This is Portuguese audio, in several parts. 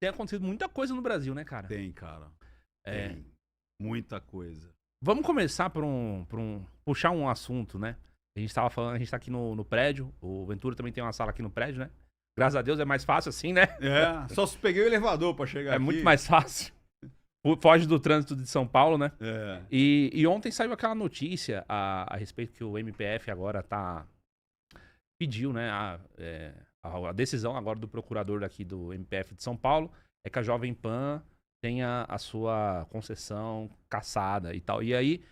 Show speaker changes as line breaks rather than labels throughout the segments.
tem acontecido muita coisa no Brasil, né, cara?
Tem, cara.
É.
Tem. Muita coisa.
Vamos começar puxar um assunto, né? A gente tava falando, a gente tá aqui no prédio, o Ventura também tem uma sala aqui no prédio, né? Graças a Deus é mais fácil assim, né?
Só se peguei o elevador pra chegar
É
aqui.
muito mais fácil. Foge do trânsito de São Paulo, né?
É.
E ontem saiu aquela notícia a respeito que o MPF agora pediu, né? A decisão agora do procurador daqui do MPF de São Paulo é que a Jovem Pan tenha a sua concessão cassada e tal. E aí,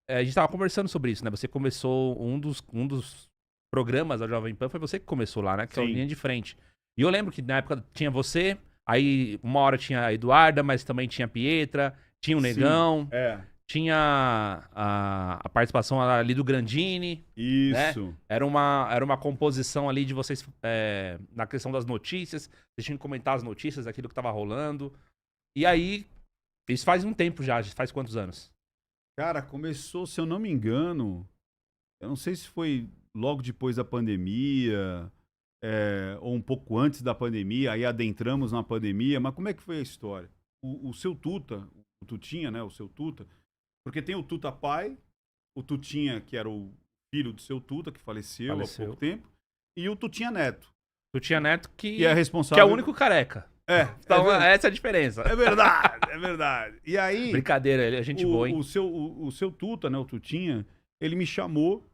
a gente tava conversando sobre isso, né? Você começou, um dos programas da Jovem Pan foi você que começou lá, né? Que é o
Sim.
Linha de Frente. E eu lembro que na época tinha você, aí uma hora tinha a Eduarda, mas também tinha a Pietra, tinha o Negão, tinha a participação ali do Grandini.
Isso.
Né? Era uma composição ali de vocês na questão das notícias, vocês tinham que comentar as notícias, aquilo que tava rolando. E aí, isso faz um tempo já, faz quantos anos?
Cara, começou, se eu não me engano, eu não sei se foi logo depois da pandemia, ou um pouco antes da pandemia, aí adentramos na pandemia, mas como é que foi a história? O seu Tuta, o Tutinha, né, o seu Tuta, porque tem o Tuta pai, o Tutinha, que era o filho do seu Tuta, que faleceu há pouco tempo, e o Tutinha Neto.
Tutinha Neto,
que é responsável...
Que é o único careca. Então, essa é a diferença.
É verdade, é verdade. E aí...
Brincadeira, ele é gente boa, hein?
O seu Tuta, né, o Tutinha, ele me chamou,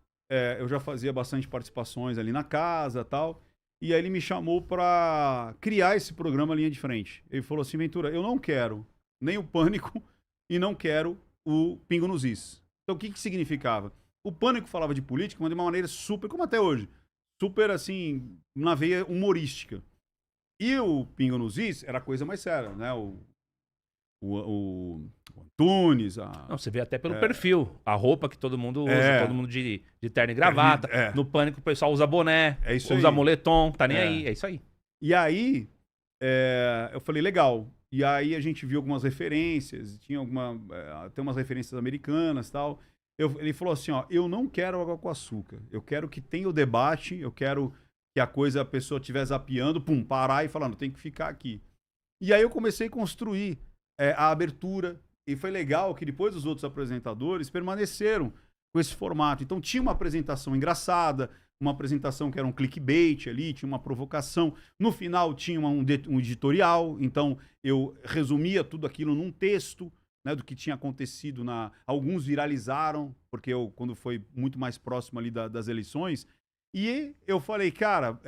eu já fazia bastante participações ali na casa e tal, e aí ele me chamou pra criar esse programa Linha de Frente. Ele falou assim, Ventura, eu não quero nem o Pânico e não quero o Pingo nos Is. Então, o que significava? O Pânico falava de política, mas de uma maneira super, como até hoje, super, assim, na veia humorística. E o Pingo nos Is era a coisa mais séria, né? O Antunes.
Não, você vê até pelo perfil. A roupa que todo mundo usa, todo mundo de terno e gravata. No Pânico o pessoal usa boné, usa moletom, tá nem aí. É isso aí.
E aí, eu falei, legal. E aí a gente viu algumas referências, tinha tem umas referências americanas e tal. Ele falou assim, ó, eu não quero água com açúcar. Eu quero que tenha o debate, eu quero que a pessoa estiver zapeando, parar e falando, tem que ficar aqui. E aí eu comecei a construir a abertura, e foi legal que depois os outros apresentadores permaneceram com esse formato. Então tinha uma apresentação engraçada, uma apresentação que era um clickbait ali, tinha uma provocação. No final tinha um editorial, então eu resumia tudo aquilo num texto, né, do que tinha acontecido. Alguns viralizaram, porque quando foi muito mais próximo ali das eleições. E eu falei, cara,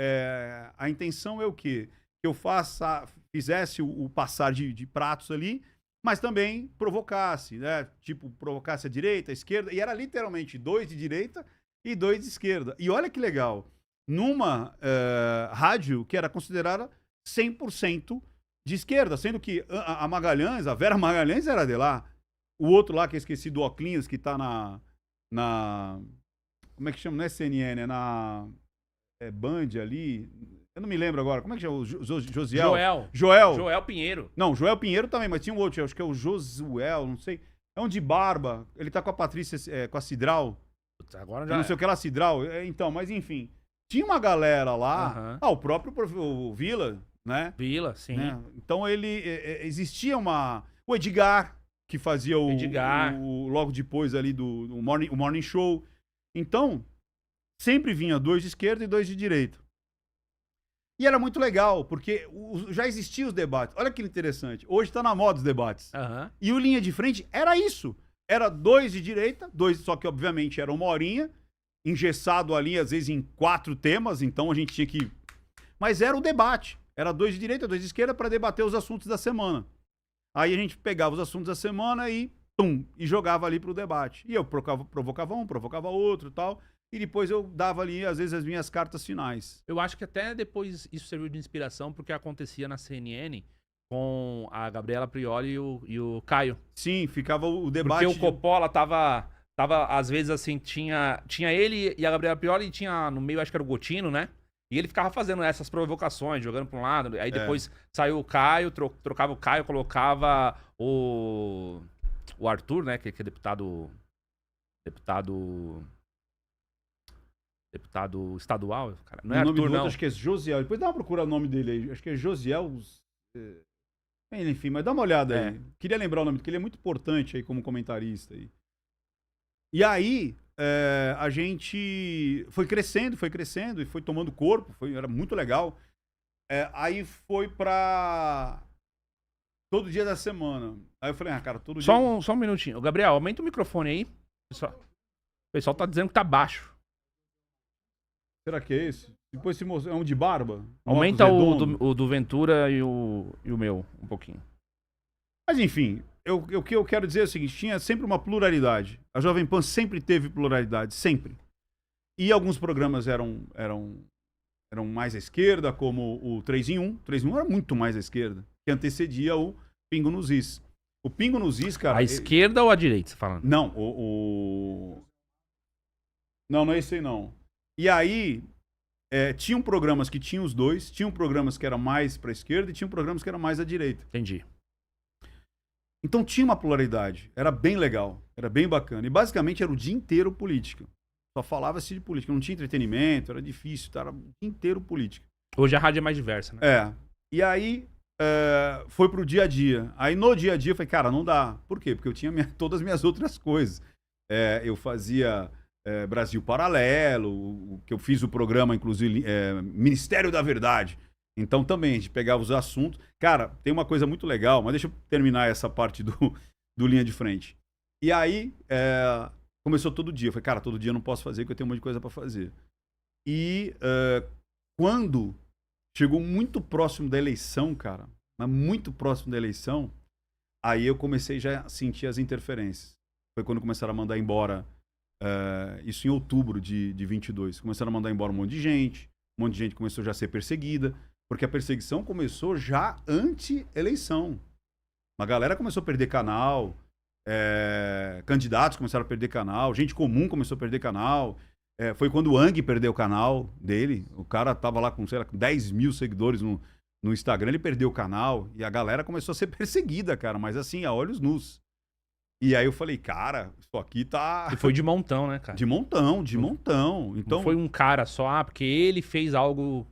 a intenção é o quê? Que eu fizesse o passar de pratos ali, mas também provocasse, né? Tipo, provocasse a direita, a esquerda, e era literalmente 2 de direita e 2 de esquerda. E olha que legal, numa rádio que era considerada 100% de esquerda, sendo que a Magalhães, a Vera Magalhães era de lá, o outro lá que eu esqueci do Oclinhos, que tá na como é que chama? Não é CNN, é na Band ali. Eu não me lembro agora. Como é que chama? Josiel?
Joel Pinheiro.
Não, Joel Pinheiro também, mas tinha um outro, acho que é o Josuel, não sei. É um de barba. Ele tá com a Patrícia, com a Cidral.
Agora já
não sei o que lá, Cidral. Então, mas enfim. Tinha uma galera lá. O próprio o Vila, né?
Vila, sim.
Né? Então existia o Edgar, que fazia logo depois ali do Morning Show. Então, sempre vinha 2 de esquerda e 2 de direita. E era muito legal, porque já existiam os debates. Olha que interessante. Hoje tá na moda os debates. E o Linha de Frente era isso. Era 2 de direita, 2, só que obviamente era uma horinha, engessado ali, às vezes em 4 temas, então a gente tinha que... Mas era o debate. Era 2 de direita, 2 de esquerda para debater os assuntos da semana. Aí a gente pegava os assuntos da semana e jogava ali pro debate. E eu provocava um, provocava outro e tal. E depois eu dava ali, às vezes, as minhas cartas finais.
Eu acho que até depois isso serviu de inspiração, porque acontecia na CNN com a Gabriela Prioli e o Caio.
Sim, ficava o debate...
Porque o Coppola tava às vezes, assim, tinha ele e a Gabriela Prioli, e tinha no meio, acho que era o Gotino, né? E ele ficava fazendo essas provocações, jogando pra um lado. Aí depois saiu o Caio, trocava o Caio, colocava o Arthur, né? Que é deputado estadual. Cara. Não é
o nome
Arthur,
do
não.
outro, acho que é Josiel. Depois dá uma procura o nome dele aí. Acho que é Josiel... Enfim, mas dá uma olhada aí. Queria lembrar o nome dele, ele é muito importante aí como comentarista. Aí. E aí, a gente foi crescendo e foi tomando corpo, era muito legal. Aí foi pra todo dia da semana. Aí eu falei, cara, todo dia...
Só um minutinho. Gabriel, aumenta o microfone aí. O pessoal tá dizendo que tá baixo.
Será que é esse? Depois é um de barba?
Aumenta o do Ventura e o meu um pouquinho.
Mas enfim, o que eu quero dizer é o seguinte, tinha sempre uma pluralidade. A Jovem Pan sempre teve pluralidade, sempre. E alguns programas eram mais à esquerda, como o 3 em 1. O 3 em 1 era muito mais à esquerda, que antecedia o Pingo nos Is. O Pingo nos Is, cara...
A esquerda ou a direita, você falando?
Não, Não é esse aí, não. E aí, tinham programas que tinham os dois, tinham programas que eram mais pra esquerda e tinham programas que eram mais à direita.
Entendi.
Então tinha uma pluralidade, era bem legal, era bem bacana. E basicamente era o dia inteiro política. Só falava-se de política, não tinha entretenimento, era difícil, era o dia inteiro política.
Hoje a rádio é mais diversa, né?
E aí foi pro dia a dia. Aí no dia a dia eu falei, cara, não dá. Por quê? Porque eu tinha todas as minhas outras coisas. Eu fazia Brasil Paralelo, que eu fiz o programa, inclusive, Ministério da Verdade. Então também, a gente pegava os assuntos. Cara, tem uma coisa muito legal, mas deixa eu terminar essa parte do Linha de Frente. E aí, começou todo dia. Eu falei, cara, todo dia eu não posso fazer, porque eu tenho um monte de coisa pra fazer. E quando chegou muito próximo da eleição, cara, mas muito próximo da eleição, aí eu comecei já a sentir as interferências. Foi quando começaram a mandar embora, isso em outubro de 22. Começaram a mandar embora um monte de gente começou já a ser perseguida. Porque a perseguição começou já anti-eleição. Uma galera começou a perder canal, candidatos começaram a perder canal, gente comum começou a perder canal. Foi quando o Ang perdeu o canal dele. O cara tava lá com, sei lá, 10 mil seguidores no Instagram, ele perdeu o canal. E a galera começou a ser perseguida, cara, mas assim, a olhos nus. E aí eu falei, cara, isso aqui tá...
E foi de montão, né, cara?
De montão. Então...
Não foi um cara só, porque ele fez algo...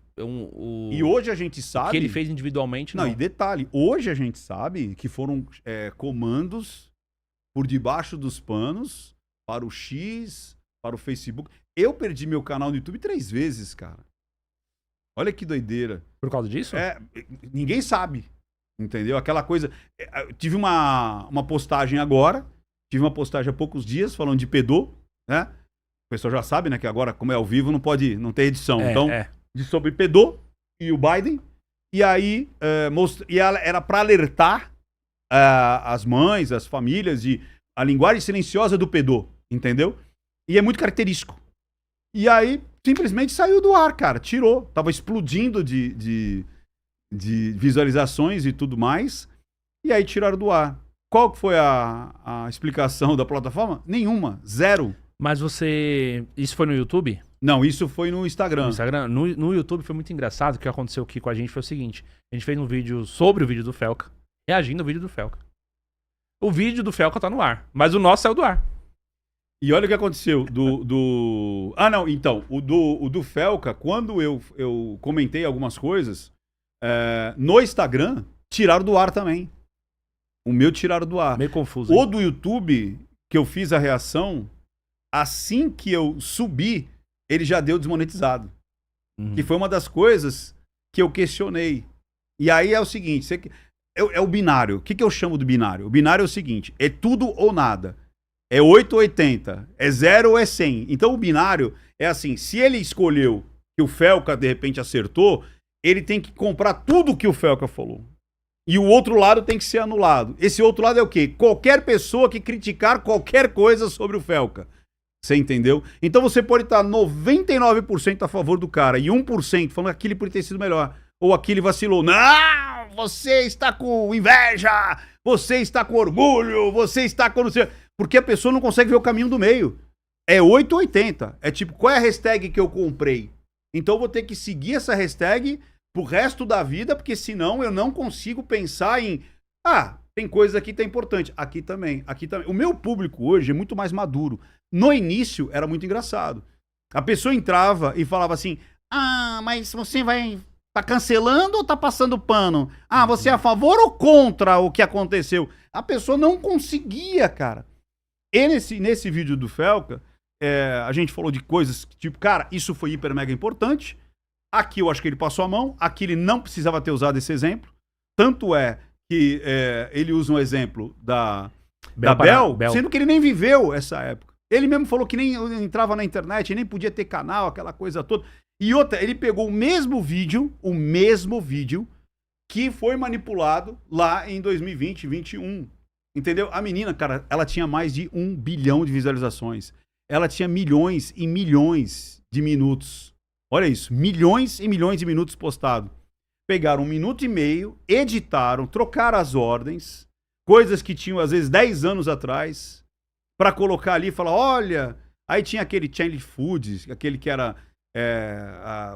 E hoje a gente sabe...
O que ele fez individualmente, não.
E detalhe, hoje a gente sabe que foram comandos por debaixo dos panos para o X, para o Facebook. Eu perdi meu canal no YouTube 3 vezes, cara. Olha que doideira.
Por causa disso?
Ninguém sabe, entendeu? Aquela coisa... tive uma postagem agora, há poucos dias, falando de pedô, né? O pessoal já sabe, né, que agora, como é ao vivo, não tem edição. Sobre pedô e o Biden. E aí, e ela era para alertar as mães, as famílias, de a linguagem silenciosa do pedô, entendeu? E é muito característico. E aí, simplesmente saiu do ar, cara. Tirou. Tava explodindo de visualizações e tudo mais. E aí tiraram do ar. Qual que foi a explicação da plataforma? Nenhuma. Zero.
Mas isso foi no YouTube?
Não, isso foi no Instagram.
No YouTube foi muito engraçado. O que aconteceu aqui com a gente foi o seguinte. A gente fez um vídeo sobre o vídeo do Felca. Reagindo ao vídeo do Felca. O vídeo do Felca tá no ar. Mas o nosso saiu do ar.
E olha o que aconteceu. Então. O do Felca, quando eu comentei algumas coisas, no Instagram, tiraram do ar também. O meu tiraram do ar.
Meio confuso.
O do YouTube, que eu fiz a reação, assim que eu subi, ele já deu desmonetizado. Que foi uma das coisas que eu questionei. E aí é o seguinte, é o binário. O que eu chamo de binário? O binário é o seguinte, é tudo ou nada. É 8 ou 80, é 0 ou é 100. Então o binário é assim, se ele escolheu que o Felca de repente acertou, ele tem que comprar tudo que o Felca falou. E o outro lado tem que ser anulado. Esse outro lado é o quê? Qualquer pessoa que criticar qualquer coisa sobre o Felca. Você entendeu? Então você pode estar 99% a favor do cara e 1% falando que aquele poderia ter sido melhor. Ou aquele vacilou. Não! Você está com inveja! Você está com orgulho! Você está com... Porque a pessoa não consegue ver o caminho do meio. É 8 ou 80. É tipo, qual é a hashtag que eu comprei? Então eu vou ter que seguir essa hashtag pro resto da vida, porque senão eu não consigo pensar em... tem coisa aqui que tá importante. Aqui também. O meu público hoje é muito mais maduro. No início, era muito engraçado. A pessoa entrava e falava assim, mas você vai Tá cancelando ou tá passando pano? Ah, você é a favor ou contra o que aconteceu? A pessoa não conseguia, cara. E nesse vídeo do Felca, a gente falou de coisas tipo, cara, isso foi hiper mega importante. Aqui eu acho que ele passou a mão. Aqui ele não precisava ter usado esse exemplo. Tanto é que ele usa um exemplo da Bel, sendo que ele nem viveu essa época. Ele mesmo falou que nem entrava na internet, nem podia ter canal, aquela coisa toda. E outra, ele pegou o mesmo vídeo que foi manipulado lá em 2020, 2021. Entendeu? A menina, cara, ela tinha mais de 1 bilhão de visualizações. Ela tinha milhões e milhões de minutos. Olha isso, milhões e milhões de minutos postados. Pegaram 1 minuto e meio, editaram, trocaram as ordens, coisas que tinham às vezes 10 anos atrás, pra colocar ali e falar, olha, aí tinha aquele Challenge Foods, aquele que era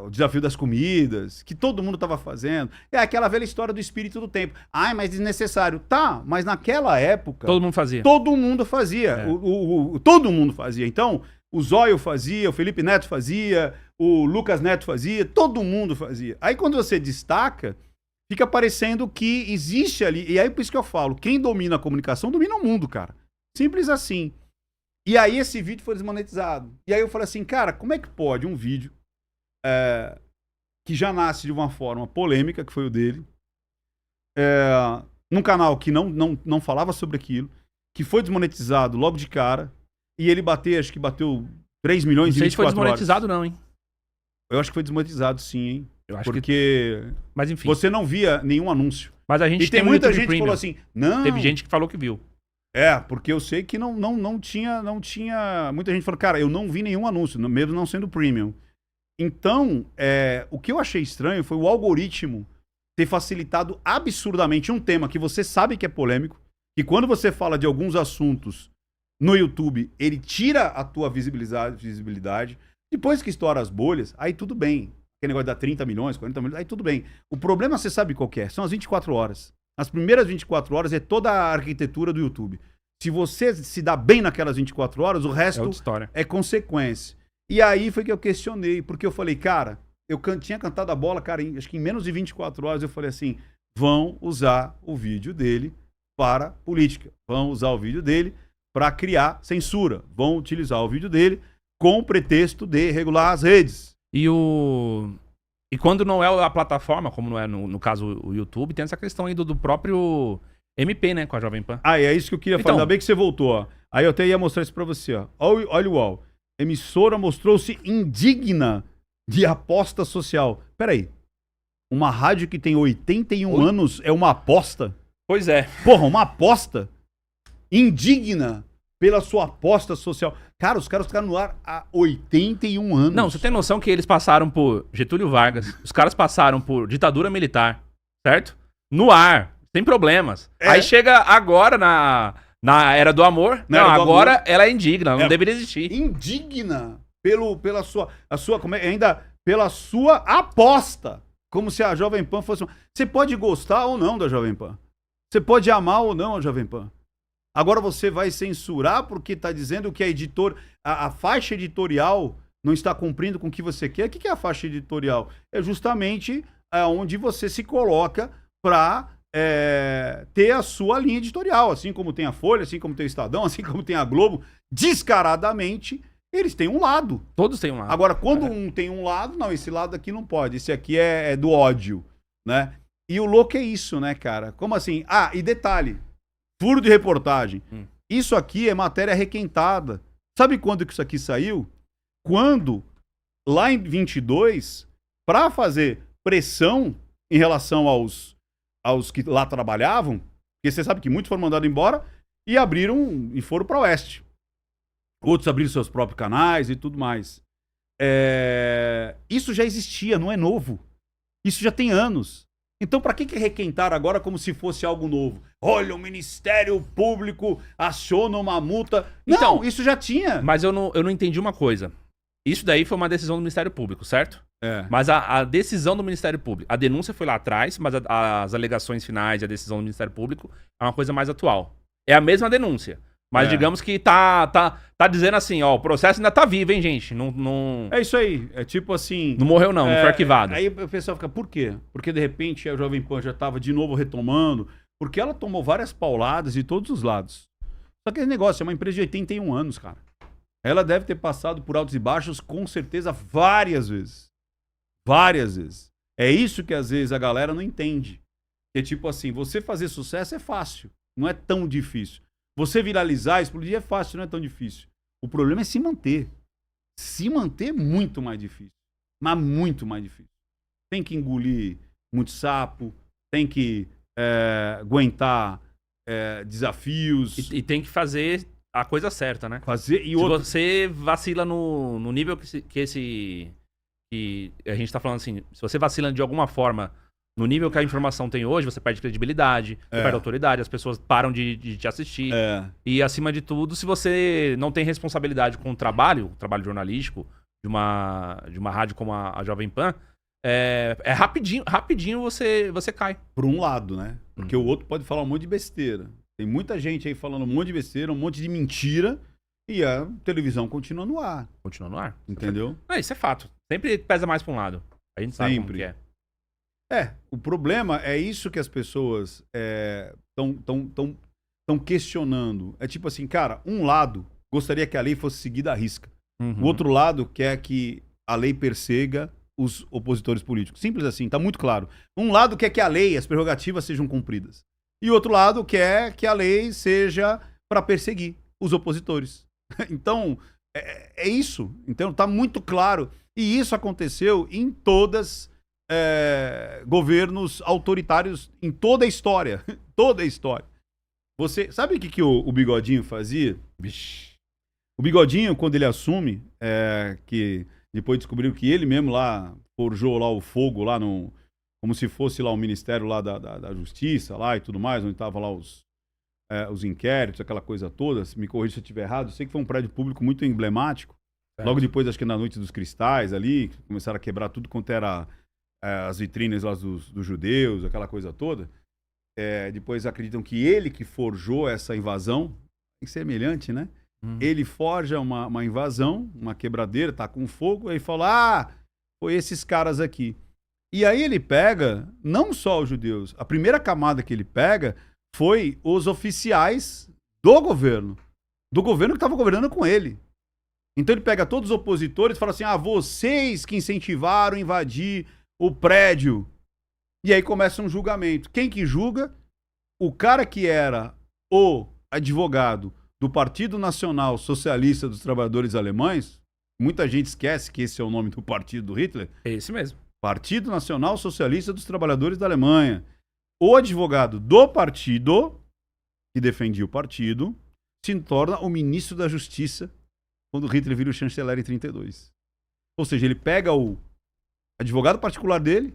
o desafio das comidas, que todo mundo tava fazendo. É aquela velha história do espírito do tempo. Ai, mas desnecessário. Tá, mas naquela época...
Todo mundo fazia.
Todo mundo fazia. Todo mundo fazia. Então, o Zóio fazia, o Felipe Neto fazia, o Lucas Neto fazia, todo mundo fazia. Aí quando você destaca, fica parecendo que existe ali... E aí por isso que eu falo, quem domina a comunicação domina o mundo, cara. Simples assim. E aí esse vídeo foi desmonetizado. E aí eu falei assim, cara, como é que pode um vídeo que já nasce de uma forma polêmica, que foi o dele, num canal que não falava sobre aquilo, que foi desmonetizado logo de cara, e ele acho que bateu 3 milhões em 24 horas. Não sei se foi
desmonetizado não, hein?
Eu acho que foi desmonetizado sim, hein?
Eu acho
porque
Mas enfim.
Você não via nenhum anúncio.
Mas a gente
e tem muita gente que falou assim, não...
Teve gente que falou que viu.
Porque eu sei que não tinha... Muita gente falou, cara, eu não vi nenhum anúncio, mesmo não sendo premium. Então, o que eu achei estranho foi o algoritmo ter facilitado absurdamente um tema que você sabe que é polêmico, que quando você fala de alguns assuntos no YouTube, ele tira a tua visibilidade. Depois que estoura as bolhas, aí tudo bem. Aquele negócio dá 30 milhões, 40 milhões, aí tudo bem. O problema você sabe qual que é? São as 24 horas. As primeiras 24 horas é toda a arquitetura do YouTube. Se você se dá bem naquelas 24 horas, o resto é consequência. E aí foi que eu questionei, porque eu falei, cara, eu tinha cantado a bola, cara, acho que em menos de 24 horas eu falei assim, vão usar o vídeo dele para política, vão usar o vídeo dele para criar censura, vão utilizar o vídeo dele com o pretexto de regular as redes.
E quando não é a plataforma, como não é no caso o YouTube, tem essa questão aí do próprio MP, né, com a Jovem Pan.
É isso que eu queria falar, ainda bem que você voltou, ó. Aí eu até ia mostrar isso pra você, ó. Olha o UOL. Emissora mostrou-se indigna de aposta social. Peraí, uma rádio que tem 81 anos é uma aposta?
Pois é.
Porra, uma aposta? Indigna pela sua aposta social. Cara, os caras ficaram no ar há 81 anos.
Não, você tem noção que eles passaram por Getúlio Vargas, os caras passaram por ditadura militar, certo? No ar, sem problemas. Aí chega agora na Era do Amor. Agora ela é indigna, não deveria existir.
Indigna pela sua aposta. Como se a Jovem Pan fosse... Você pode gostar ou não da Jovem Pan. Você pode amar ou não a Jovem Pan. Agora você vai censurar porque está dizendo que a faixa editorial não está cumprindo com o que você quer. O que é a faixa editorial? É justamente onde você se coloca para ter a sua linha editorial. Assim como tem a Folha, assim como tem o Estadão, assim como tem a Globo. Descaradamente, eles têm um lado.
Todos têm um lado.
Agora, quando um tem um lado, não, esse lado aqui não pode. Esse aqui é do ódio, né? E o louco é isso, né, cara? Como assim? E detalhe. Furo de reportagem. Isso aqui é matéria requentada. Sabe quando que isso aqui saiu? Quando, lá em 22, para fazer pressão em relação aos que lá trabalhavam, porque você sabe que muitos foram mandados embora e foram para o oeste. Outros abriram seus próprios canais e tudo mais. Isso já existia, não é novo. Isso já tem anos. Então, para que requentar agora como se fosse algo novo? Olha, o Ministério Público aciona uma multa. Então, não, isso já tinha.
Mas eu não entendi uma coisa. Isso daí foi uma decisão do Ministério Público, certo? Mas a decisão do Ministério Público, a denúncia foi lá atrás, mas as alegações finais e a decisão do Ministério Público é uma coisa mais atual. É a mesma denúncia. Mas digamos que tá dizendo assim, ó, o processo ainda tá vivo, hein, gente?
É isso aí. É tipo assim...
Não morreu não, não foi arquivado.
Aí o pessoal fica, por quê? Porque de repente a Jovem Pan já tava de novo retomando, porque ela tomou várias pauladas de todos os lados. Só que esse negócio é uma empresa de 81 anos, cara. Ela deve ter passado por altos e baixos, com certeza, várias vezes. Várias vezes. É isso que às vezes a galera não entende. Que é tipo assim, você fazer sucesso é fácil, não é tão difícil. Você viralizar, explodir é fácil, não é tão difícil. O problema é se manter. Se manter é muito mais difícil. Mas muito mais difícil. Tem que engolir muito sapo, tem que aguentar desafios.
E tem que fazer a coisa certa, né?
Se
você vacila no nível que a gente tá falando assim, se você vacila de alguma forma no nível que a informação tem hoje, você perde credibilidade, você perde autoridade, as pessoas param de te assistir. E, acima de tudo, se você não tem responsabilidade com o trabalho jornalístico de uma rádio como a Jovem Pan, rapidinho você cai.
Por um lado, né? Porque o outro pode falar um monte de besteira. Tem muita gente aí falando um monte de besteira, um monte de mentira, e a televisão continua no ar.
Continua no ar.
Entendeu?
Isso é fato. Sempre pesa mais pra um lado. A gente sabe como que é.
O problema é isso que as pessoas estão questionando. É tipo assim, cara, um lado gostaria que a lei fosse seguida à risca. O outro lado quer que a lei persiga os opositores políticos. Simples assim, tá muito claro. Um lado quer que a lei, as prerrogativas sejam cumpridas. E o outro lado quer que a lei seja para perseguir os opositores. Então, é isso. Então, tá muito claro. E isso aconteceu em todas governos autoritários em toda a história. Toda a história. Você sabe o que o Bigodinho fazia? O Bigodinho, quando ele assume, que depois descobriu que ele mesmo lá forjou lá o fogo lá no, como se fosse lá o Ministério lá da Justiça lá e tudo mais, onde estavam lá os inquéritos, aquela coisa toda. Me corrija se eu estiver errado. Eu sei que foi um prédio público muito emblemático. Logo depois, acho que na Noite dos Cristais ali, começaram a quebrar tudo quanto era as vitrines lá dos judeus, aquela coisa toda. Depois acreditam que ele que forjou essa invasão, semelhante, né? Ele forja uma invasão, uma quebradeira, tá com fogo, aí fala, foi esses caras aqui. E aí ele pega, não só os judeus, a primeira camada que ele pega foi os oficiais do governo que estava governando com ele. Então ele pega todos os opositores e fala assim, vocês que incentivaram a invadir o prédio. E aí começa um julgamento. Quem que julga? O cara que era o advogado do Partido Nacional Socialista dos Trabalhadores Alemães, muita gente esquece que esse é o nome do partido do Hitler.
É esse mesmo.
Partido Nacional Socialista dos Trabalhadores da Alemanha. O advogado do partido, que defendia o partido, se torna o ministro da Justiça quando Hitler vira o chanceler em 1932. Ou seja, ele pega o advogado particular dele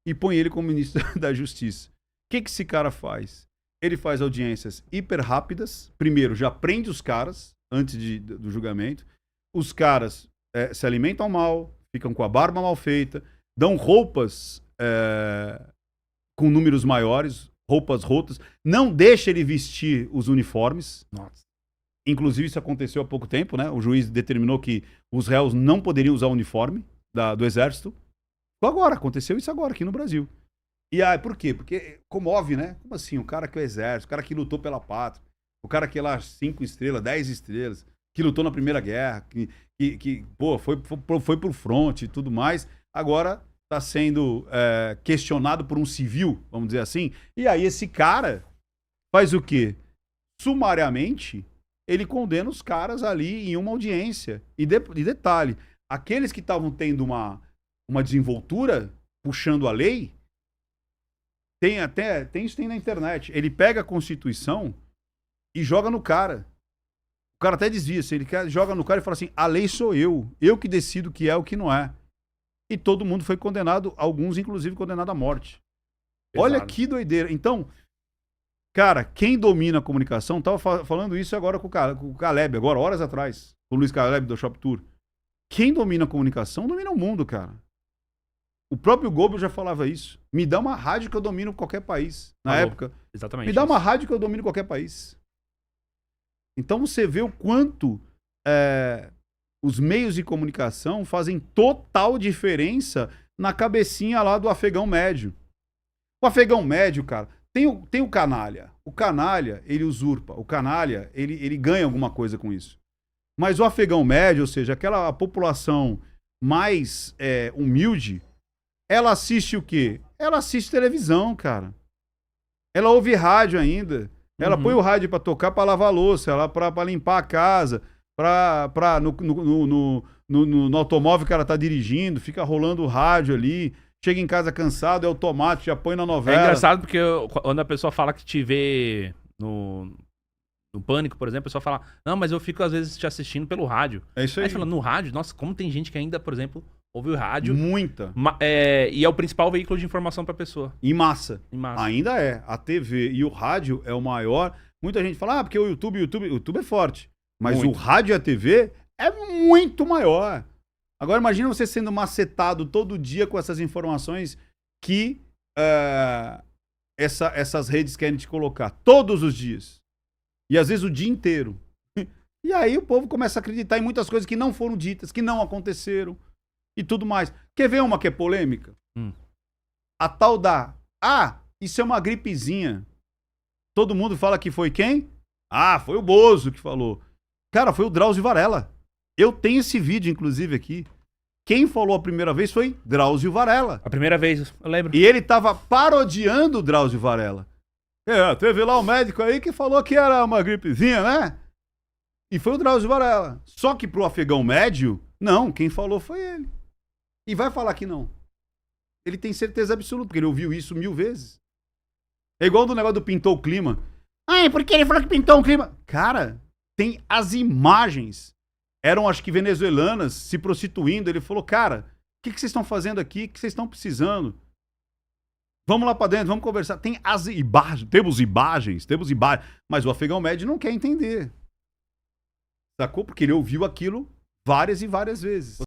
e põe ele como ministro da Justiça. O que esse cara faz? Ele faz audiências hiper rápidas. Primeiro, já prende os caras antes do julgamento. Os caras se alimentam mal, ficam com a barba mal feita, dão roupas com números maiores, roupas rotas. Não deixa ele vestir os uniformes.
Nossa.
Inclusive, isso aconteceu há pouco tempo, né? O juiz determinou que os réus não poderiam usar o uniforme do exército. Agora, aconteceu isso agora, aqui no Brasil. E aí, por quê? Porque comove, né? Como assim? O cara que é o exército, o cara que lutou pela pátria, o cara que é lá 5 estrelas, 10 estrelas, que lutou na Primeira Guerra, que foi pro fronte e tudo mais, agora está sendo questionado por um civil, vamos dizer assim. E aí esse cara faz o quê? Sumariamente, ele condena os caras ali em uma audiência. E detalhe, aqueles que estavam tendo uma desenvoltura, puxando a lei, isso tem na internet. Ele pega a Constituição e joga no cara. O cara até desvia, assim, joga no cara e fala assim, a lei sou eu que decido o que é o que não é. E todo mundo foi condenado, alguns inclusive condenados à morte. Pesado. Olha que doideira. Então, cara, quem domina a comunicação, tava falando isso agora com o Caleb, agora, horas atrás, com o Luiz Caleb do Shop Tour. Quem domina a comunicação, domina o mundo, cara. O próprio Goebbels já falava isso. Me dá uma rádio que eu domino qualquer país. Na época.
Exatamente.
Me dá uma rádio que eu domino qualquer país. Então você vê o quanto os meios de comunicação fazem total diferença na cabecinha lá do afegão médio. O afegão médio, cara, tem o canalha. O canalha, ele usurpa. O canalha, ele ganha alguma coisa com isso. Mas o afegão médio, ou seja, aquela população mais humilde, ela assiste o quê? Ela assiste televisão, cara. Ela ouve rádio ainda. Ela põe o rádio pra tocar, pra lavar a louça, ela pra limpar a casa, no automóvel que ela tá dirigindo, fica rolando o rádio ali. Chega em casa cansado, é automático, já põe na novela.
É engraçado porque quando a pessoa fala que te vê no Pânico, por exemplo, a pessoa fala, não, mas eu fico às vezes te assistindo pelo rádio.
É isso aí.
Aí você fala, no rádio? Nossa, como tem gente que ainda, por exemplo, ouve o rádio.
Muita.
E é o principal veículo de informação pra pessoa.
Em massa.
Em massa.
Ainda é. A TV e o rádio é o maior. Muita gente fala, porque o YouTube é forte. Mas
Muito.
o rádio e a TV é muito maior. Agora imagina você sendo macetado todo dia com essas informações que essas redes querem te colocar. Todos os dias. E às vezes o dia inteiro. E aí o povo começa a acreditar em muitas coisas que não foram ditas, que não aconteceram e tudo mais. Quer ver uma que é polêmica? A tal da... isso é uma gripezinha. Todo mundo fala que foi quem? Foi o Bozo que falou. Cara, foi o Drauzio Varela. Eu tenho esse vídeo, inclusive, aqui. Quem falou a primeira vez foi Drauzio Varela.
A primeira vez, eu lembro.
E ele tava parodiando o Drauzio Varela. Teve lá um médico aí que falou que era uma gripezinha, né? E foi o Drauzio Varela. Só que pro afegão médio, não, quem falou foi ele. E vai falar que não. Ele tem certeza absoluta, porque ele ouviu isso 1000 vezes. É igual do negócio do pintou o clima. Porque ele falou que pintou o clima. Cara, tem as imagens. Eram, acho que, venezuelanas se prostituindo. Ele falou, cara, o que vocês estão fazendo aqui? O que vocês estão precisando? Vamos lá pra dentro, vamos conversar. Tem as imagens, temos imagens. Mas o afegão médio não quer entender. Sacou? Porque ele ouviu aquilo várias e várias vezes.